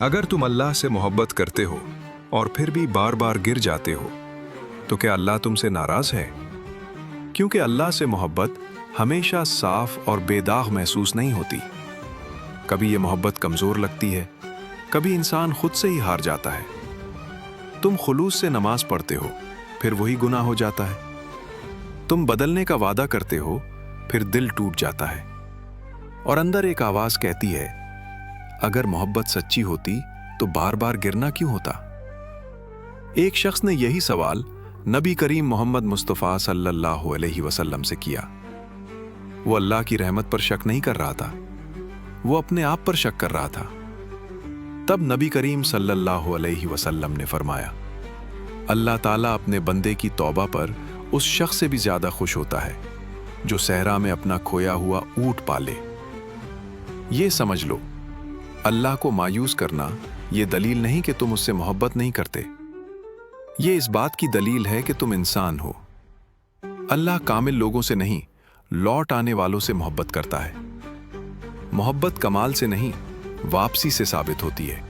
अगर तुम अल्लाह से मोहब्बत करते हो और फिर भी बार बार गिर जाते हो, तो क्या अल्लाह तुमसे नाराज है? क्योंकि अल्लाह से मोहब्बत हमेशा साफ और बेदाग महसूस नहीं होती। कभी ये मोहब्बत कमजोर लगती है, कभी इंसान खुद से ही हार जाता है। तुम खुलूस से नमाज पढ़ते हो, फिर वही गुनाह हो जाता है। तुम बदलने का वादा करते हो, फिर दिल टूट जाता है और अंदर एक आवाज कहती है, अगर मोहब्बत सच्ची होती तो बार बार गिरना क्यों होता? एक शख्स ने यही सवाल नबी करीम मोहम्मद मुस्तफ़ा सल्लल्लाहु अलैहि वसल्लम से किया। वो अल्लाह की रहमत पर शक नहीं कर रहा था, वो अपने आप पर शक कर रहा था। तब नबी करीम सल्लल्लाहु अलैहि वसल्लम ने फरमाया, अल्लाह ताला अपने बंदे की तौबा पर उस शख्स से भी ज्यादा खुश होता है जो सहरा में अपना खोया हुआ ऊंट पाले। ये समझ लो, अल्लाह को मायूस करना ये दलील नहीं कि तुम उससे मोहब्बत नहीं करते। ये इस बात की दलील है कि तुम इंसान हो। अल्लाह कामिल लोगों से नहीं, लौट आने वालों से मोहब्बत करता है। मोहब्बत कमाल से नहीं, वापसी से साबित होती है।